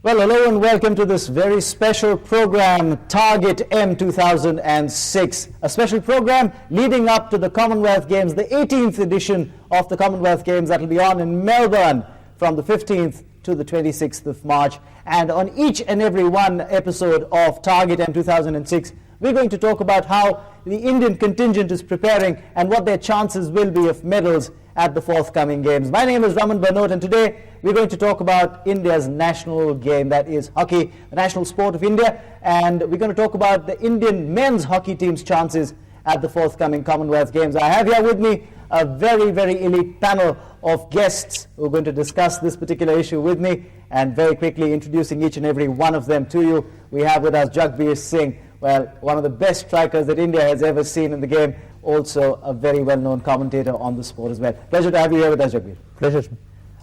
Well, hello and welcome to this very special program, Target M 2006. A special program leading up to the Commonwealth Games, the 18th edition of the Commonwealth Games that will be on in Melbourne from the 15th to the 26th of March. And on each and every one episode of Target M 2006, we're going to talk about how the Indian contingent is preparing and what their chances will be of medals at the forthcoming games. My name is Raman Bhanot, and today we're going to talk about India's national game, that is hockey, the national sport of India, and we're going to talk about the Indian men's hockey team's chances at the forthcoming Commonwealth Games. I have here with me a very, very elite panel of guests who are going to discuss this particular issue with me, and very quickly introducing each and every one of them to you. We have with us Jagbeer Singh, well, one of the best strikers that India has ever seen in the game, also a very well-known commentator on the sport as well. Pleasure to have you here with us, Jagbeer. Pleasure.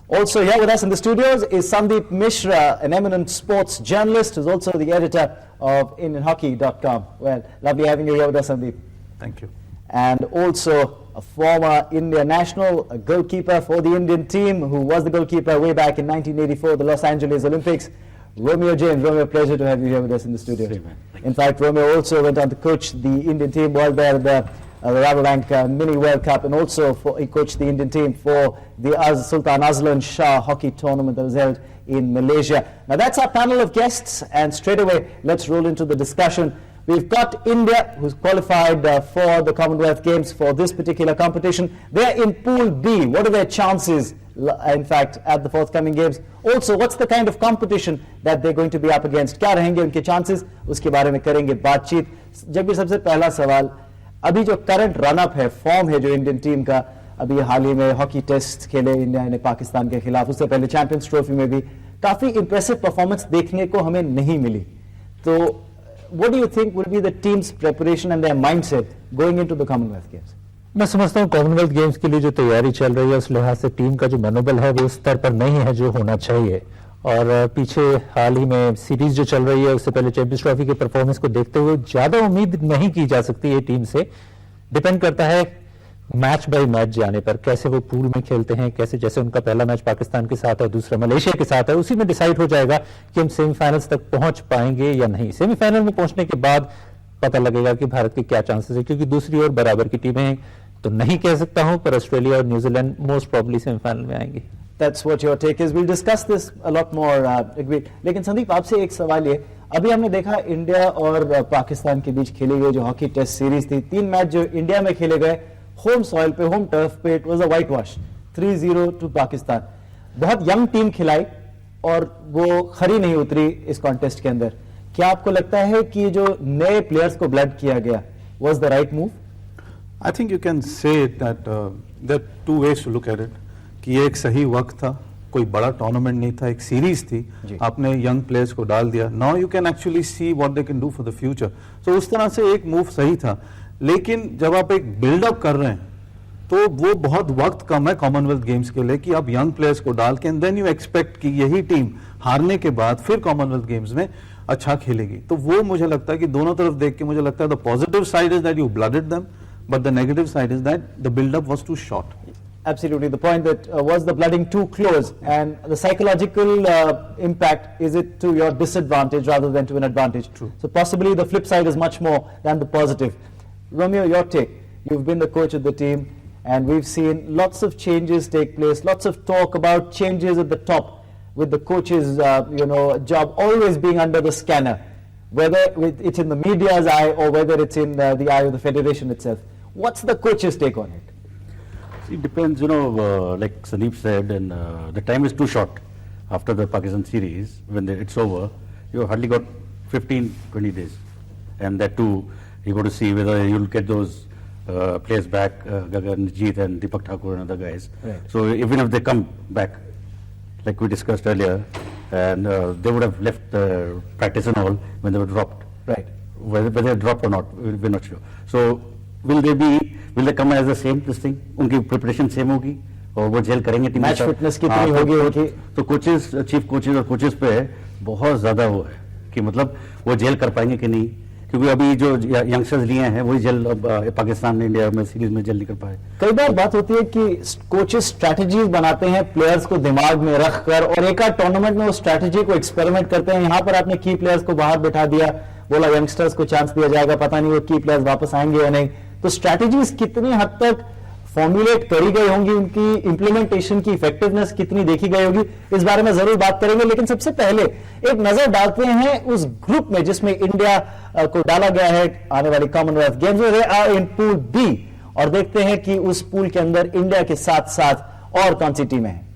Also here with us in the studios is Sundeep Misra, an eminent sports journalist who's also the editor of IndianHockey.com. Well, lovely having you here with us, Sundeep. Thank you. And also a former India national, a goalkeeper for the Indian team, who was the goalkeeper way back in 1984, the Los Angeles Olympics, Romeo James. Romeo, pleasure to have you here with us in the studio. In fact, Romeo also went on to coach the Indian team while there at the Rabobank Mini World Cup, and also he coached the Indian team for the Sultan Azlan Shah hockey tournament that was held in Malaysia. Now that's our panel of guests, and straight away let's roll into the discussion. We've got India, who's qualified for the Commonwealth Games for this particular competition. They're in Pool B. What are their chances, in fact, at the forthcoming games? Also, what's the kind of competition that they're going to be up against? क्या रहेंगे उनके chances? उसके बारे में करेंगे बातचीत. जगबीर, सबसे पहला सवाल, अभी जो करंट रनअप है, फॉर्म है जो इंडियन टीम का, अभी हाल ही में हॉकी टेस्ट खेले इंडिया ने पाकिस्तान के खिलाफ, उससे पहले चैंपियंस ट्रॉफी में भी काफ़ी इंप्रेसिव परफॉर्मेंस देखने को हमें नहीं मिली. तो what do you think will be the team's preparation and their mindset going into the Commonwealth Games? मैं समझता हूँ कॉमनवेल्थ गेम्स के लिए जो तैयारी चल रही है उस लिहाज से टीम का जो मनोबल है वो उस स्तर पर नहीं है जो होना चाहिए. और पीछे हाल ही में सीरीज जो चल रही है, उससे पहले चैंपियंस ट्रॉफी के परफॉर्मेंस को देखते हुए ज्यादा उम्मीद नहीं की जा सकती है टीम से. डिपेंड करता है मैच बाय मैच जाने पर, कैसे वो पूल में खेलते हैं, कैसे, जैसे उनका पहला मैच पाकिस्तान के साथ है, दूसरा मलेशिया के साथ है, उसी में डिसाइड हो जाएगा कि हम सेमीफाइनल्स तक पहुंच पाएंगे या नहीं. सेमीफाइनल में पहुंचने के बाद पता लगेगा कि भारत के क्या चांसेस है, क्योंकि दूसरी ओर बराबर की टीमें हैं तो नहीं कह सकता हूं, पर ऑस्ट्रेलिया और न्यूजीलैंड मोस्ट प्रोबेबली सेमीफाइनल में आएंगे. That's what your take is. We'll discuss this a lot more. लेकिन संदीप, आपसे एक सवाल ये, अभी हमने देखा इंडिया और पाकिस्तान के बीच खेली गई जो हॉकी टेस्ट सीरीज थी, 3 मैच जो इंडिया में खेले गए होम सॉइल पे, होम टर्फ पे, it was a whitewash, 3-0 to Pakistan. बहुत यंग टीम खिलाई और वो खरी नहीं उतरी इस कॉन्टेस्ट के अंदर. क्या आपको लगता है कि जो नए प्लेयर्स को ब्लड किया गया was the right move? I think you can say that there are two ways to look at it. कि ये एक सही वक्त था, कोई बड़ा टूर्नामेंट नहीं था, एक सीरीज थी, आपने यंग प्लेयर्स को डाल दिया. Now you can actually see what they can do for the future. So उस तरह से एक मूव सही था. लेकिन जब आप एक बिल्डअप कर रहे हैं तो वो बहुत वक्त कम है कॉमनवेल्थ गेम्स के लिए कि आप यंग प्लेयर्स को डाल के एंड देन यू एक्सपेक्ट कि यही टीम हारने के बाद फिर कॉमनवेल्थ गेम्स में अच्छा खेलेगी. तो वो मुझे लगता है कि दोनों तरफ देख के मुझे लगता है the positive side is that you blooded them, but the negative side is that the build-up was too short. Absolutely. The point that was the blooding too close, and the psychological impact, is it to your disadvantage rather than to an advantage? True. So possibly the flip side is much more than the positive. Romeo, your take. You've been the coach of the team, and we've seen lots of changes take place, lots of talk about changes at the top, with the coach's job always being under the scanner, whether it's in the media's eye or whether it's in the eye of the federation itself. What's the coach's take on it? It depends, like Sundeep said, and the time is too short after the Pakistan series. When it's over, you hardly got 15-20 days, and that too, you got to see whether you'll get those players back, Gaganjeet and Deepak Thakur and other guys. Right. So even if they come back, like we discussed earlier, and they would have left practice and all when they were dropped. Right. Whether they dropped or not, we're not sure. So will they come as the same this thing? उनकी preparation same होगी और वो jail करेंगे team match fitness कितनी होगी उनकी? तो coaches, chief coaches और कोचेस पे बहुत ज्यादा वो है कि मतलब वो जेल कर पाएंगे कि नहीं, क्योंकि अभी जो यंगस्टर्स लिए हैं वही जेल पाकिस्तान ने इंडिया में सीरीज में जेल नहीं कर पाए। कई बार बात होती है कि कोचेस स्ट्रैटेजीज बनाते हैं प्लेयर्स को दिमाग में रखकर और एक आध टूर्नामेंट में वो स्ट्रैटेजी को एक्सपेरिमेंट करते हैं। यहाँ पर आपने की प्लेयर्स को बाहर बिठा दिया, बोला यंगस्टर्स को चांस दिया जाएगा, पता नहीं वो की प्लेयर्स वापस आएंगे या नहीं। तो स्ट्रैटेजीज कितनी हद तक फॉर्मुलेट करी गई होंगी, उनकी इंप्लीमेंटेशन की इफेक्टिवनेस कितनी देखी गई होगी, इस बारे में जरूर बात करेंगे। लेकिन सबसे पहले एक नजर डालते हैं उस ग्रुप में जिसमें इंडिया को डाला गया है आने वाली कॉमनवेल्थ गेम्स में। They are in pool B और देखते हैं कि उस पूल के अंदर इंडिया के साथ साथ और कौन सी टीमें हैं।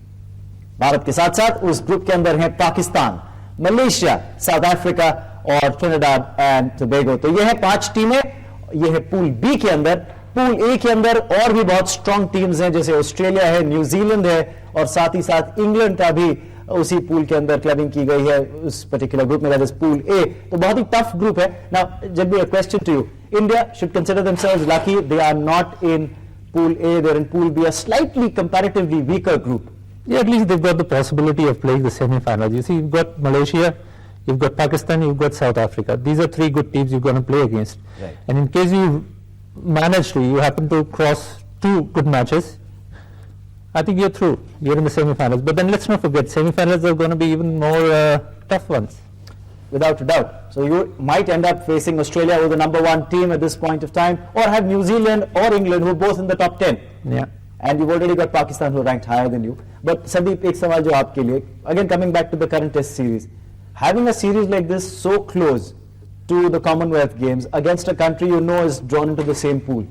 भारत के साथ साथ उस ग्रुप के अंदर है पाकिस्तान, मलेशिया, साउथ अफ्रीका और ट्रिनिडाद एंड टोबैगो। तो ये है 5 टीमें, ये है पूल बी के अंदर। पूल ए के अंदर और भी बहुत स्ट्रांग टीम्स हैं, जैसे ऑस्ट्रेलिया है, न्यूजीलैंड है और साथ ही साथ इंग्लैंड का भी उसी पूल के अंदर क्लबिंग की गई है उस पर्टिकुलर ग्रुप में, दैट इज पूल ए। तो बहुत ही टफ ग्रुप है। Now Jagbir, question to you, India should consider themselves lucky they are not in pool A, they are in pool B, a slightly comparatively weaker group. Yeah, at least they've got the possibility of playing the semi-finals. You see, you've got Malaysia, you've got Pakistan, you've got South Africa. These are 3 good teams you're going to play against. Right. And in case you manage to, you happen to cross 2 good matches, I think you're through. You're in the semi-finals. But then let's not forget, semi-finals are going to be even more tough ones. Without a doubt. So you might end up facing Australia, who are the #1 team at this point of time, or have New Zealand or England, who are both in the top 10. Yeah. And you've already got Pakistan, who are ranked higher than you. But Sundeep, एक सवाल जो आपके लिए, again coming back to the current test series, having a series like this so close to the Commonwealth Games against a country you know is drawn into the same pool,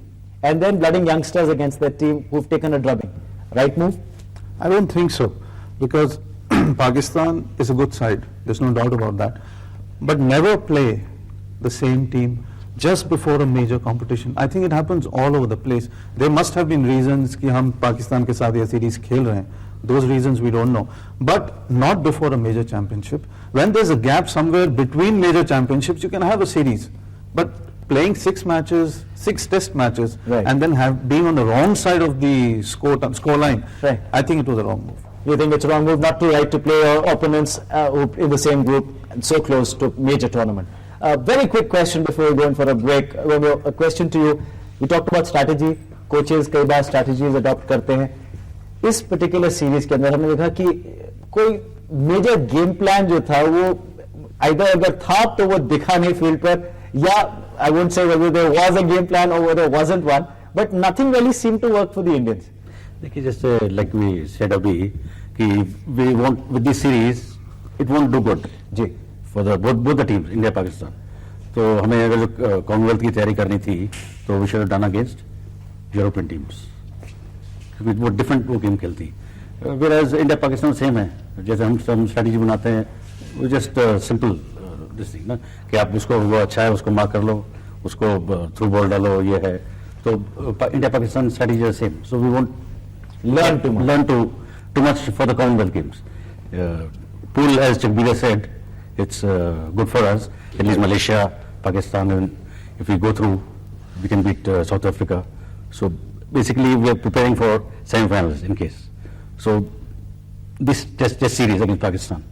and then blooding youngsters against that team who've taken a drubbing, right move? I don't think so, because Pakistan is a good side, there's no doubt about that, but never play the same team just before a major competition. I think it happens all over the place. There must have been reasons कि हम पाकिस्तान के साथ ये series खेल रहे हैं. Those reasons we don't know, but not before a major championship. When there's a gap somewhere between major championships, you can have a series. But playing 6 matches, 6 test matches, right, and then being on the wrong side of the score line, right, I think it was a wrong move. You think it's a wrong move not to right to play your opponents in the same group and so close to major tournament? Very quick question before we go in for a break. Romeo, a question to you. You talked about strategy. Coaches कई बार strategies adopt करते हैं. इस particular series के अंदर हमने देखा कि कोई major game plan जो था वो either अगर था तो वो दिखा नहीं field पर, या I won't say whether there was a game plan or whether there wasn't one, but nothing really seemed to work for the Indians. देखिए, just like we said अभी कि we want with this series it won't do good. Ji. For the both the teams, India, Pakistan. तो हमें अगर जो Commonwealth की तैयारी करनी थी तो we should have done against European teams, क्योंकि वो डिफरेंट वो गेम खेलती. Whereas इंडिया पाकिस्तान सेम है. जैसे हम स्ट्रेटजी बनाते हैं, वो जस्ट सिंपल दिस थिंग ना कि आप उसको वो अच्छा है उसको मार्क कर लो, उसको थ्रू बॉल डालो, ये है. तो India Pakistan strategy same. So we won't learn too much for the Commonwealth Games. Pool, as Jagbeer said, it's good for us. At least Malaysia, Pakistan, and if we go through, we can beat South Africa. So basically, we are preparing for semi-finals in case. So this test series against Pakistan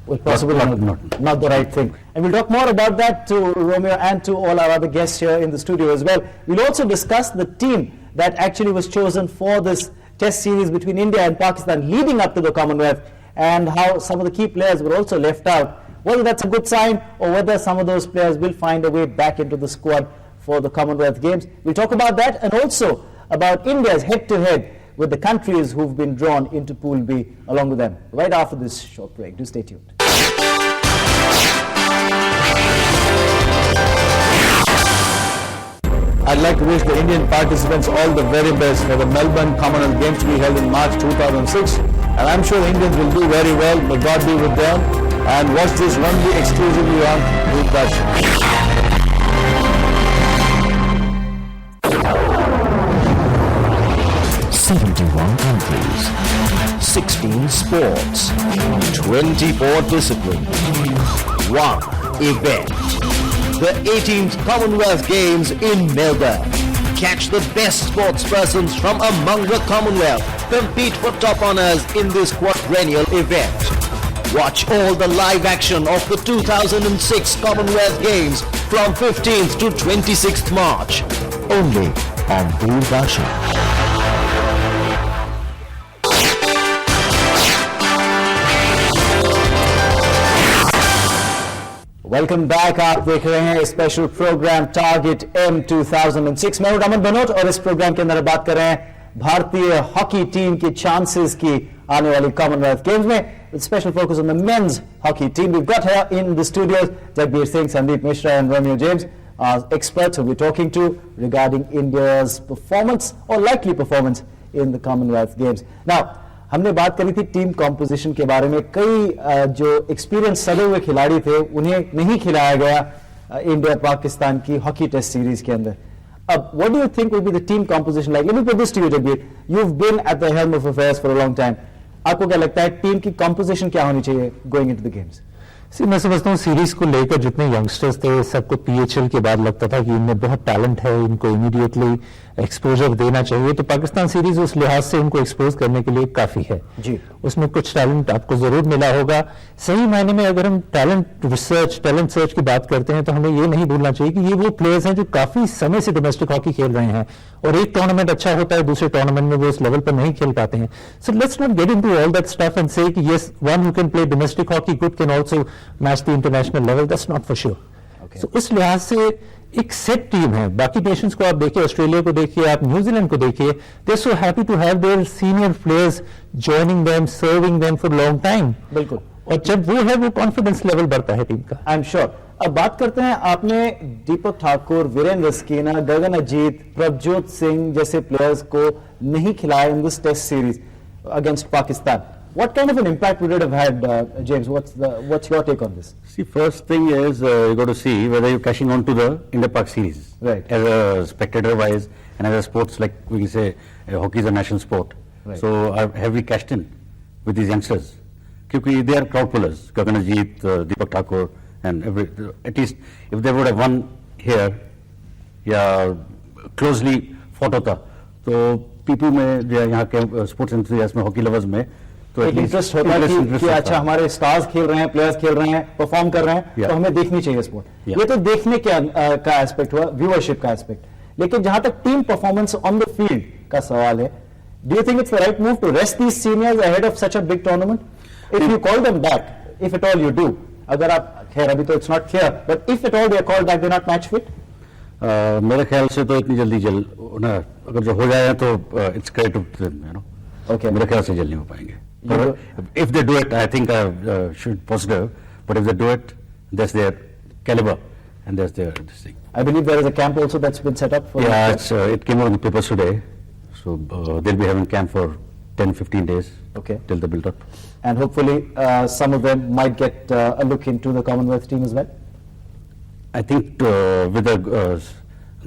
was possibly not the right thing. And we'll talk more about that to Romeo and to all our other guests here in the studio as well. We'll also discuss the team that actually was chosen for this test series between India and Pakistan leading up to the Commonwealth, and how some of the key players were also left out. Whether that's a good sign or whether some of those players will find a way back into the squad for the Commonwealth Games. We'll talk about that and also about India's head-to-head with the countries who've been drawn into Pool B along with them right after this short break. Do stay tuned. I'd like to wish the Indian participants all the very best for the Melbourne Commonwealth Games to be held in March 2006. And I'm sure the Indians will do very well, but God be with them. And watch this only exclusively on Doordarshan. countries, 16 sports, 24 disciplines, 1 event. The 18th Commonwealth Games in Melbourne. catch the best sportspersons from among the Commonwealth compete for top honours in this quadrennial event. Watch all the live action of the 2006 Commonwealth Games from 15th to 26th March. Only on Doordarshan. Welcome back. आप देख रहे हैं special programme target M 2006। मैं हूं रमन भनोट और इस programme के अंदर बात कर रहे हैं भारतीय हॉकी टीम के चांसेस की आने वाली कॉमनवेल्थ गेम्स में। Special focus on the men's hockey team. We've got here in the studios Jagbeer Singh, Sundeep, Misra and Romeo James, experts who we're talking to regarding India's performance or likely performance in the Commonwealth Games. Now, हमने बात करी थी team composition के बारे में। कई जो experience सदे हुए खिलाड़ी थे उन्हें नहीं खिलाया गया इंडिया पाकिस्तान की हॉकी टेस्ट सीरीज के अंदर। अब what do you think will be the team composition like? Let me put this to you Jagbir, you have been at the helm of affairs for a long time. आपको क्या लगता है team की composition क्या होनी चाहिए गोइंग इनटू द गेम्स? मैं समझता हूँ सीरीज को लेकर जितने यंगस्टर्स थे सबको पीएचएल के बाद लगता था कि इनमें बहुत टैलेंट है, इनको इमीडिएटली एक्सपोजर देना चाहिए। तो पाकिस्तान सीरीज उस लिहाज से इनको एक्सपोज करने के लिए काफी है जी। उसमें कुछ टैलेंट आपको जरूर मिला होगा। सही मायने में अगर हम टैलेंट सर्च की बात करते हैं तो हमें ये नहीं भूलना चाहिए कि ये वो प्लेयर्स हैं जो काफी समय से डोमेस्टिक हॉकी खेल रहे हैं और एक टूर्नामेंट अच्छा होता है, दूसरे टूर्नामेंट में वो उस लेवल पर नहीं खेल पाते हैं। So let's not get into all that stuff and say कि yes one who can play domestic hockey good can also match the international level. That's not for sure. So उस लिहाज से एक सेट टीम है। बाकी Nations को आप देखिए, ऑस्ट्रेलिया को देखिए, आप न्यूजीलैंड को देखिए, they are so happy to have their senior players joining them, serving them for long time. बिल्कुल। और जब वो है वो कॉन्फिडेंस लेवल बढ़ता है टीम का। I am sure. अब बात करते हैं, आपने दीपक ठाकुर, वीरेंद्र स्कीना, गगन अजीत, प्रभजोत सिंह जैसे प्लेयर्स को नहीं खिलाया in this test series against Pakistan. What kind of an impact would it have had, James? What's your take on this? See, first thing is you got to see whether you're cashing on to the India-Pak series. Right. As a spectator-wise and as a sports, like we can say, hockey is a national sport. Right. So have we cashed in with these youngsters? Because they are crowd pullers. Gagan Ajit, Deepak Thakur, and at least if they would have won here, yeah, closely fought होता, तो people में जो यहाँ के sports enthusiasts में, hockey lovers में तो एक इंटरेस्ट होता है कि अच्छा हमारे स्टार्स खेल रहे हैं, प्लेयर्स खेल रहे हैं, परफॉर्म कर रहे हैं, तो हमें देखनी चाहिए स्पोर्ट। ये तो देखने का एस्पेक्ट हुआ, व्यूअरशिप का एस्पेक्ट। लेकिन जहां तक team performance on the field का सवाल है, do you think it's the right move to rest these seniors ahead of such a big tournament? If you call them back, if it all you do, अगर आप, खैर अभी तो it's not clear, but if it all they are called back, they are not match fit. मेरे ख्याल से तो इतनी जल्दी अगर जो हो जाए तो it's great to you know. Okay, मेरे ख्याल से जल्द नहीं हो पाएंगे। If they do it, I think I should positive. But if they do it, that's their caliber and that's their this thing. I believe there is a camp also that's been set up for. Yeah, it came out in the papers today. So they'll be having camp for 10-15 days. Okay. Till the build up. And hopefully some of them might get a look into the Commonwealth team as well. I think with the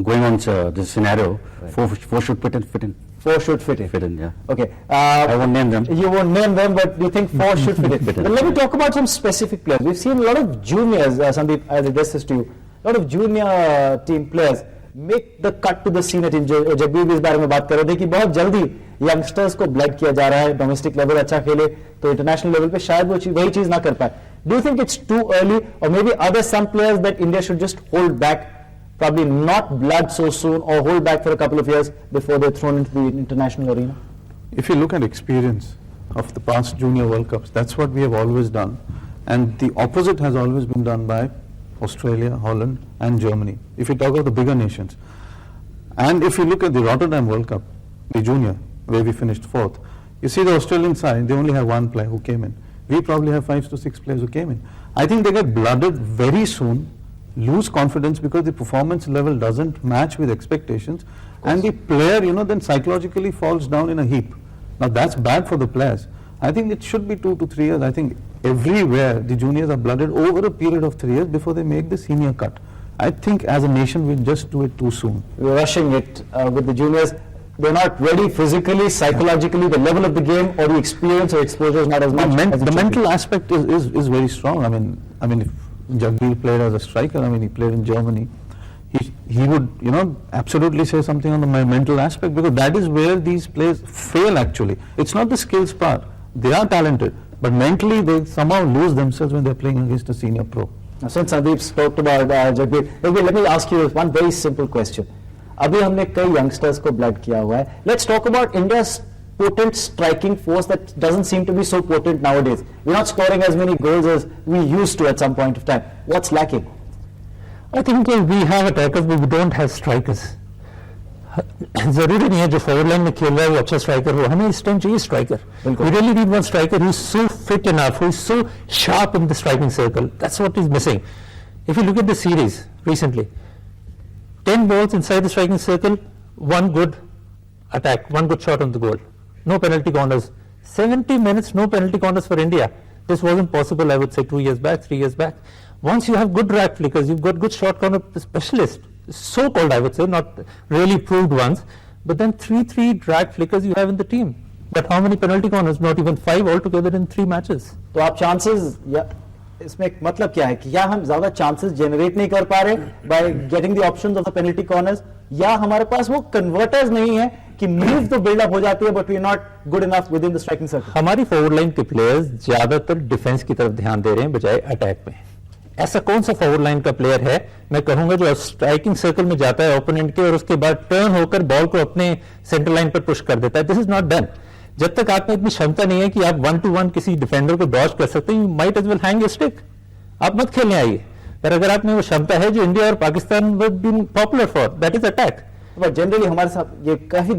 going on this scenario, right. four should fit in. 4 should fit in. Fit in, yeah. Okay. I won't name them. You won't name them, but you think 4 should fit in. But let me talk about some specific players. We've seen a lot of juniors, Sundeep, I'll address this to you. A lot of junior team players make the cut to the scene at Jagbeer भी इस बारे में बात कर रहे थे कि बहुत जल्दी यंगस्टर्स को ब्लड किया जा रहा है, डोमेस्टिक लेवल अच्छा खेले तो इंटरनेशनल लेवल पे शायद वो वही चीज ना कर पाए। Do you think it's too early, or maybe are there some players that India should just hold back, probably not blood so soon, or hold back for a couple of years before they're thrown into the international arena? If you look at experience of the past junior World Cups, that's what we have always done. And the opposite has always been done by Australia, Holland and Germany, if you talk of the bigger nations. And if you look at the Rotterdam World Cup, the junior, where we finished 4th, you see the Australian side, they only have 1 player who came in. We probably have 5 to 6 players who came in. I think they get blooded very soon, lose confidence because the performance level doesn't match with expectations, and the player, then psychologically falls down in a heap. Now that's bad for the players. I think it should be 2 to 3 years. I think everywhere the juniors are blooded over a period of 3 years before they make the senior cut. I think as a nation we just do it too soon. We're rushing it with the juniors. They're not ready physically, psychologically, the level of the game or the experience or exposure is not as much. The mental aspect is very strong. I mean, if Jagbeer played as a striker, he played in Germany. he would, absolutely say something on the mental aspect, because that is where these players fail actually. It's not the skills part. They are talented, but mentally they somehow lose themselves when they're playing against a senior pro. Now, since Sundeep spoke about Jagbeer, let me ask you one very simple question. अभी हमने कई youngsters को blood किया हुआ है. Let's talk about India's potent striking force that doesn't seem to be so potent nowadays. We're not scoring as many goals as we used to at some point of time. What's lacking? I think we have attackers, but we don't have strikers. जरूरी नहीं है जो forward line में खेल रहा है वो अच्छा स्ट्राइकर हो, हमें इस टाइम चाहिए striker. We really need one striker who is so fit enough, who is so sharp in the striking circle. That's what is missing. If you look at the series recently, 10 balls inside the striking circle, one good attack, one good shot on the goal. No penalty corners. 70 minutes, no penalty corners for India. This wasn't possible, I would say, 2 years back, 3 years back. Once you have good drag flickers, you've got good short corner specialists, so-called, I would say, not really proved ones, but then 3 drag flickers you have in the team. But how many penalty corners? Not even 5 altogether in 3 matches. तो आप chances, या इसमें मतलब क्या है कि या हम ज्यादा chances generate नहीं कर पा रहे by getting the options of the penalty corners, या हमारे पास वो converters नहीं है कि move तो build up हो जाती है but we are not good enough within the striking circle. हमारी फॉरवर्ड लाइन के प्लेयर्स ज्यादातर डिफेंस की तरफ ध्यान दे रहे हैं बजाय अटैक में. ऐसा कौन सा फॉरवर्ड लाइन का प्लेयर है मैं कहूंगा जो स्ट्राइकिंग सर्कल में जाता है ओपोनेंट के और उसके बाद टर्न होकर बॉल को अपने सेंटर लाइन पर पुश कर देता है. This is not done. जब तक आप में इतनी क्षमता नहीं है कि आप 1-to-1 किसी डिफेंडर को डॉज कर सकते हैं, you might as well hang a stick. आप मत खेलने आइए. पर अगर आप में वो क्षमता है जो इंडिया और Pakistan would been popular for, that is attack. But generally हमारे साथ ये काफी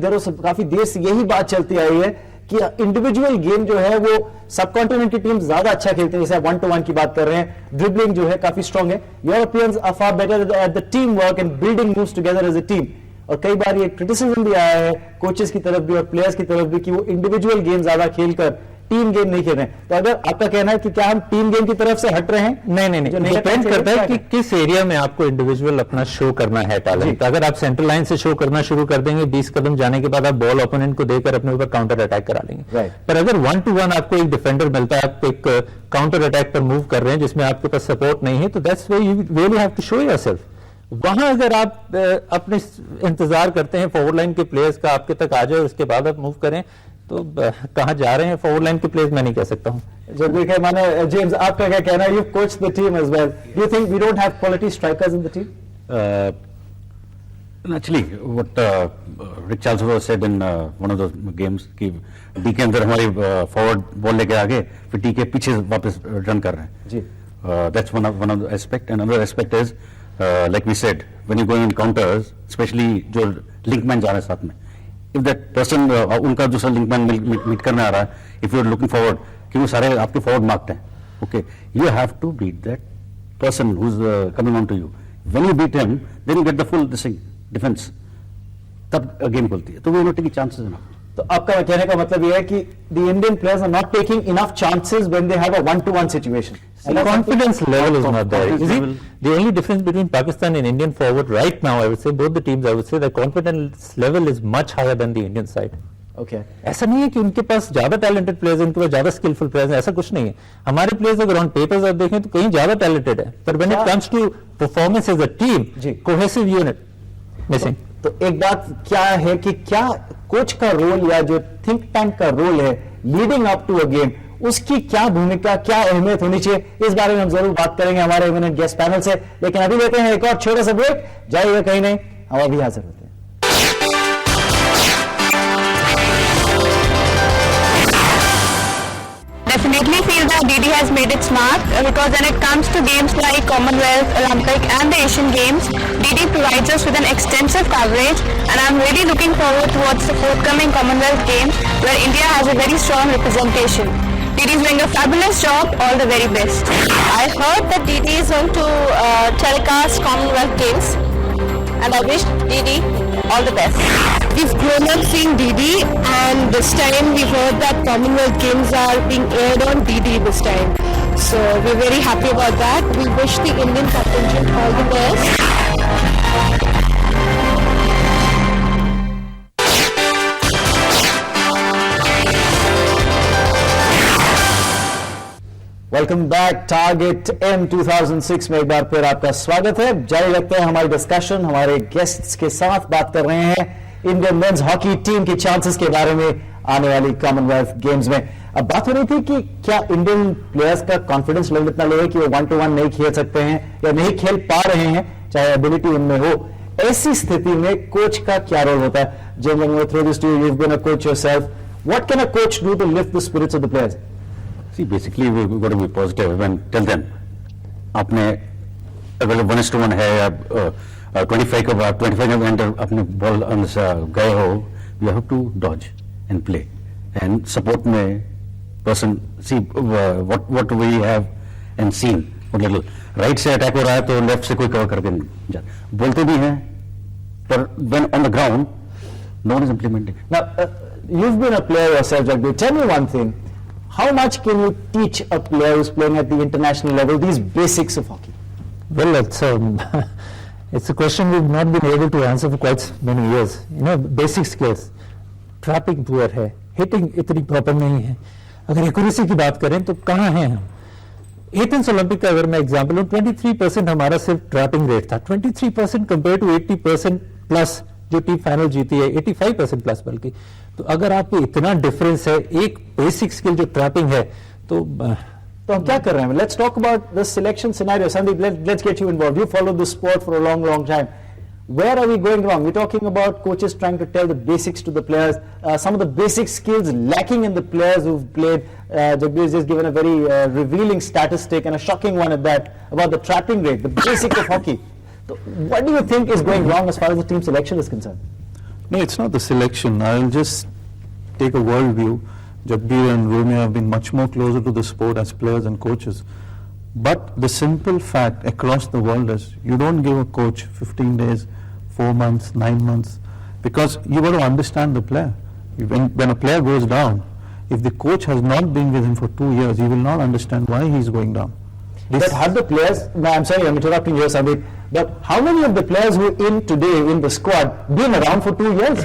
देर से यही बात चलती आई है कि इंडिविजुअल गेम जो है वो सब कॉन्टिनेंट की टीम ज्यादा अच्छा खेलते हैं. जैसे आप 1-to-1 की बात कर रहे हैं, ड्रिबलिंग जो है काफी स्ट्रांग है. Europeans are far better at the team work and building moves together as a team. और कई बार ये क्रिटिसिज्म भी आया है कोचेस की तरफ भी और प्लेयर्स की तरफ भी कि वो इंडिविजुअल गेम ज्यादा खेलकर टीम गेम नहीं खेल रहे हैं. तो अगर आपका कहना है कि क्या हम टीम गेम की तरफ से हट रहे हैं? नहीं. डिपेंड करता है कि किस एरिया में आपको इंडिविजुअल अपना शो करना है टैलेंट. अगर आप सेंट्रल लाइन से शो करना शुरू कर देंगे 20 कदम जाने के बाद आप बॉल ओपोनेंट को देकर अपने ऊपर काउंटर अटैक करा लेंगे. पर अगर 1-to-1 आपको एक डिफेंडर मिलता है, आप एक काउंटर अटैक पर मूव कर रहे हैं जिसमें आपके पास सपोर्ट नहीं है, तो that's where you really have to show yourself. वहां अगर आप अपने इंतजार करते हैं फॉरवर्ड लाइन के प्लेयर्स का आपके तक आ जाए उसके बाद आप मूव करें, तो कहां जा रहे हैं फॉरवर्ड लाइन के प्लेयर्स मैं नहीं कह सकता हूं. जगबीर के माने जेम्स आपका क्या कहना है? You coach the team as well. Do you think we don't have quality strikers in the team? Actually, what Rick Charles said in one of those games कि डी के अंदर हमारी फॉरवर्ड बॉल लेके आगे फिर डी के पीछे वापस रन कर रहे हैं जी. That's one of the aspect. And another aspect is like we said, when you go in counters, especially जो linkman जा रहे हैं साथ में, if that person उनका दूसरा linkman meet करने आ रहा है, if you are looking forward कि वो सारे आपके forward marked हैं, okay, you have to beat that person who's coming on to you. When you beat him, then you get the full defense. तब game खुलती है. तो we are not taking chances enough. तो आपका कहने का मतलब यह है कि the Indian players are not taking enough chances when they have a 1-to-1 situation. The confidence level is not there. You see, the only difference between Pakistan and Indian forward right now, I would say, both the teams, I would say, the confidence level is much higher than the Indian side. Okay. ऐसा नहीं है कि उनके पास ज्यादा talented players हैं, उनके पास ज्यादा skilful players हैं, ऐसा कुछ नहीं है. हमारे प्लेयर्स अगर ऑन पेपर्स आप देखें तो कहीं ज्यादा टैलेंटेड है, पर when it comes to performance as a team, cohesive unit missing. तो एक बात क्या है कि क्या कोच का रोल या जो थिंक टैंक का रोल है leading up to a game, उसकी क्या भूमिका, क्या अहमियत होनी चाहिए, इस बारे में हम जरूर बात करेंगे हमारे एमिनेंट गेस्ट पैनल से. लेकिन अभी लेते हैं एक और छोटा सा ब्रेक. जाइएगा कहीं नहीं, हम अभी हाजिर होते हैं. Definitely feel that DD has made its mark because when it comes to games like Commonwealth, Olympic and the Asian Games, DD provides us with an extensive coverage, and I'm really looking forward towards the forthcoming Commonwealth Games where India has a very strong representation. DD is doing a fabulous job, all the very best. I heard that DD is going to telecast Commonwealth Games, and I wish DD all the best. We've grown up seeing DD, and this time we've heard that Commonwealth Games are being aired on DD this time. So we're very happy about that. We wish the Indian contingent all the best. Welcome back target M 2006 में एक बार फिर आपका स्वागत है। जारी रखते हैं हमारी डिस्कशन, हमारे गेस्ट्स के साथ बात कर रहे हैं इंडियन मेंस हॉकी टीम के चांसेस के बारे में आने वाली कॉमनवेल्थ गेम्स में। अब बात हो रही थी कि क्या इंडियन प्लेयर्स का कॉन्फिडेंस लेवल इतना लो है कि वो 1-to-1 नहीं खेल सकते हैं या नहीं खेल पा रहे हैं, चाहे एबिलिटी उनमें हो। ऐसी स्थिति में कोच का क्या रोल होता है? Jim, I'm going to throw this to you. You've been a coach yourself. What can a coach do to lift the spirits of the players? See, basically we've got to be positive and tell them, आपने अगर 1:1 है या 25 के बाद 25 के अंदर अपने ball गए हो, you have to dodge and play and support में person see what we have and seen what little right से अटैक हो रहा है तो लेफ्ट से कोई कवर करके नहीं जा, बोलते भी हैं पर when on the ground no one is implementing. Now, you've been a player yourself, Jagbeer. Tell me one thing. How much can you teach a player who's playing at the international level these basics of hockey? Well, it's a question we've not been able to answer for quite many years. You know, basic skills. Trapping poor है, hitting इतनी proper नहीं है. अगर accuracy की बात करें तो कहाँ हैं हम? एथेंस ओलंपिक का अगर मैं एग्जाम्पल हूँ, 23% हमारा सिर्फ ट्रैपिंग रेट था, 23% कंपेयर टू 80% प्लस जो टीम फाइनल जीती है, 85% प्लस बल्कि। तो अगर आपको इतना डिफरेंस है, एक बेसिक स्किल जो ट्रैपिंग है, तो हम क्या कर रहे हैं? Let's talk about the selection scenario. Sundeep, let's get you involved. You followed the sport for a long time. Where are we going wrong? We're talking about coaches trying to tell the basics to the players, some of the basic skills lacking in the players who've played. Jagbeer has just given a very revealing statistic and a shocking one at that about the trapping rate, the basic of hockey. So what do you think is going wrong as far as the team selection is concerned? No, it's not the selection. I'll just take a world view. Jagbeer and Romeo have been much more closer to the sport as players and coaches. But the simple fact across the world is you don't give a coach 15 days, 4 months, 9 months, because you got to understand the player. When a player goes down, if the coach has not been with him for 2 years, he will not understand why he's going down. But have the players, no, I'm sorry, I'm interrupting you, Sundeep, but how many of the players who are in today in the squad been around for 2 years?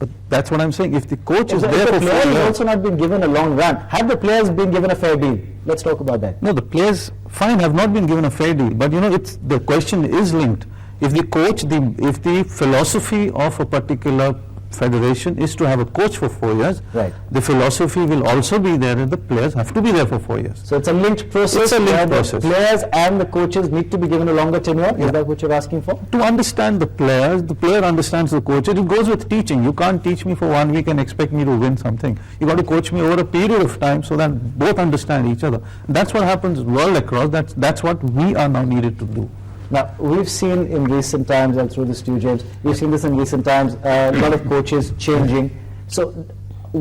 But that's what I'm saying. If the coach is If there the for 4 players years, also not been given a long run, have the players been given a fair deal? Let's talk about that. no, the players, fine, have not been given a fair deal. But you know, it's the question is linked. If the coach, if the philosophy of a particular federation is to have a coach for 4 years, right, the philosophy will also be there and the players have to be there for 4 years. So it's a linked process. It's a linked where process. The players and the coaches need to be given a longer tenure. Is that what you're asking for? To understand the players, the player understands the coach. It goes with teaching. You can't teach me for 1 week and expect me to win something. You got to coach me over a period of time so that both understand each other. That's what happens world across. That's what we are now needed to do. Now, we've seen in recent times, and through this to you, James, we've seen this in recent times, a lot of coaches changing. So,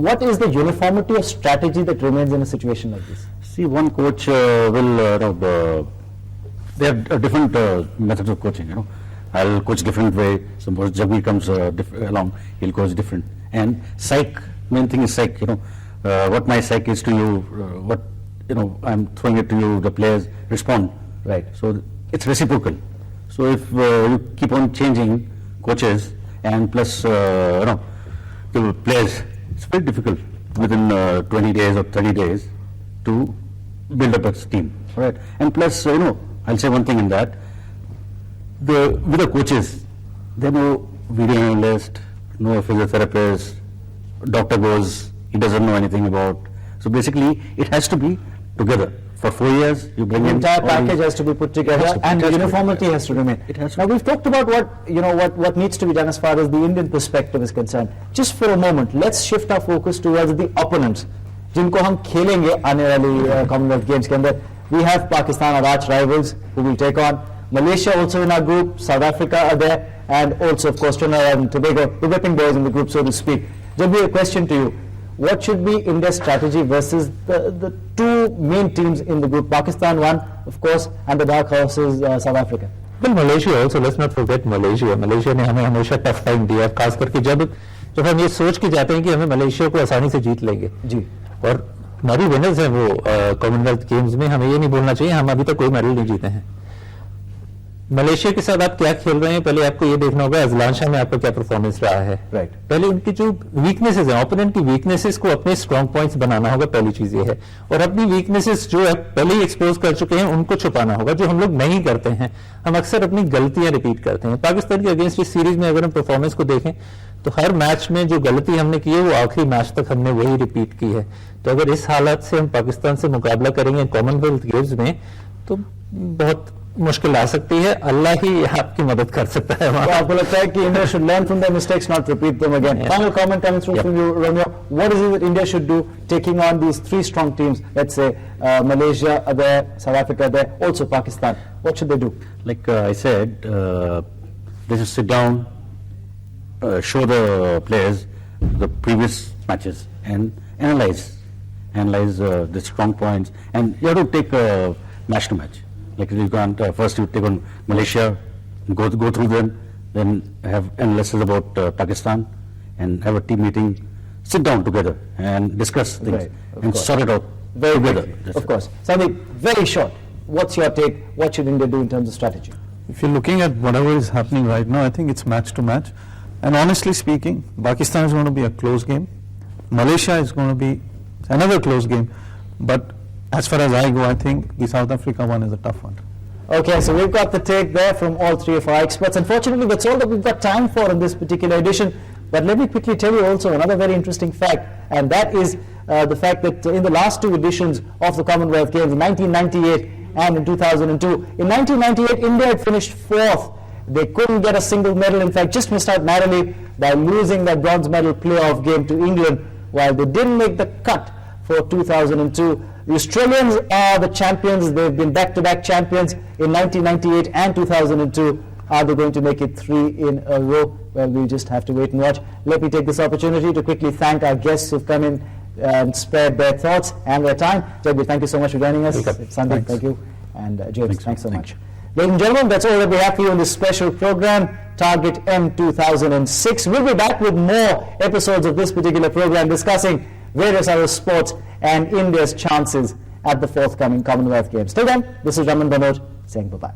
what is the uniformity of strategy that remains in a situation like this? See, one coach will, there are different methods of coaching, you know. I'll coach different way. Suppose Jagbeer comes along, he'll coach different. And psych, main thing is psych, you know. What my psych is to you, what, you know, I'm throwing it to you, the players respond. Right. So, it's reciprocal. So if you keep on changing coaches and plus, you know, the players, it's very difficult within 20 days or 30 days to build up a team, right? And plus, you know, I'll say one thing in that, with the coaches, there are no video analyst, no physiotherapist, doctor goes, he doesn't know anything about. So basically, it has to be together. For 4 years, you bring The in entire all package these- has to be put together, and it has to be. uniformity has to remain. It has to Now, be. we've talked about what needs to be done as far as the Indian perspective is concerned. Just for a moment, let's shift our focus towards the opponents, जिनको हम खेलेंगे आने वाली Commonwealth Games के अंदर. We have Pakistan, our arch rivals, who will take on Malaysia also in our group, South Africa are there, and also of course Trinidad and Tobago, the whipping boys in the group, so to speak. Jagbeer, a question to you. What should be India's strategy versus the two main teams in the group? Pakistan one, of course, and the dark horse is South Africa. well, Malaysia also, let's not forget Malaysia. Malaysia ने हमें हमेशा tough time दिया, खास करके जब हम ये सोच के जाते हैं कि हमें मलेशिया को आसानी से जीत लेंगे जी, और हमारी विनर्स हैं वो कॉमनवेल्थ गेम्स में, हमें ये नहीं बोलना चाहिए हम अभी तक कोई मेडल नहीं जीते हैं. मलेशिया के साथ आप क्या खेल रहे हैं, पहले आपको ये देखना होगा अजलान शाह में आपका क्या परफॉर्मेंस रहा है। Right. पहले उनकी जो वीकनेसेस हैं, ओपोनेंट की वीकनेसेस को अपने स्ट्रॉन्ग पॉइंट्स बनाना होगा, पहली चीज ये है। और अपनी वीकनेसेस जो है पहले ही एक्सपोज कर चुके हैं उनको छुपाना होगा, जो हम लोग नहीं करते हैं। हम अक्सर अपनी गलतियां रिपीट करते हैं। पाकिस्तान के अगेंस्ट इस सीरीज में अगर हम परफॉर्मेंस को देखें तो हर मैच में जो गलती हमने की है वो आखिरी मैच तक हमने वही रिपीट की है। तो अगर इस हालत से हम पाकिस्तान से मुकाबला करेंगे कॉमनवेल्थ गेम्स में तो बहुत मुश्किल आ सकती है। अल्लाह ही आपकी मदद कर सकता है। तो आपको लगता है कि India should learn from their mistakes, not repeat them again. Yeah. Final comment coming through from you, Romeo. What is it that India should do taking on these three strong teams? Let's say Malaysia are there, South Africa there, also Pakistan. What should they do? Like I said, they should sit down, show the players the previous matches and analyze the strong points, and you have to take match to match. Like you can't first you take on Malaysia, go through them, then have analysis about Pakistan, and have a team meeting, sit down together and discuss things Right, of and course. sort it out Very together. quickly, That's of it. course. Sundeep, very short. What's your take? What should India do in terms of strategy? If you're looking at whatever is happening right now, I think it's match to match. And honestly speaking, Pakistan is going to be a close game. Malaysia is going to be another close game. But as far as I go, I think the South Africa one is a tough one. Okay, so we've got the take there from all three of our experts. Unfortunately, that's all that we've got time for in this particular edition. But let me quickly tell you also another very interesting fact, and that is the fact that in the last two editions of the Commonwealth Games, in 1998 and in 2002, in 1998, India had finished fourth. They couldn't get a single medal, in fact, just missed out narrowly by losing that bronze medal playoff game to England, while they didn't make the cut for 2002. The Australians are the champions. They've been back-to-back champions in 1998 and 2002. Are they going to make it three in a row? Well, we'll just have to wait and watch. Let me take this opportunity to quickly thank our guests who've come in and spared their thoughts and their time. Jagbeer, thank you so much for joining us. Sundeep, thank you. And James, thanks so much. Ladies and gentlemen, that's all that we have for you in this special program, Target M 2006. We'll be back with more episodes of this particular program discussing various other sports and India's chances at the forthcoming Commonwealth Games. Till then, this is Raman Bhanot saying bye-bye.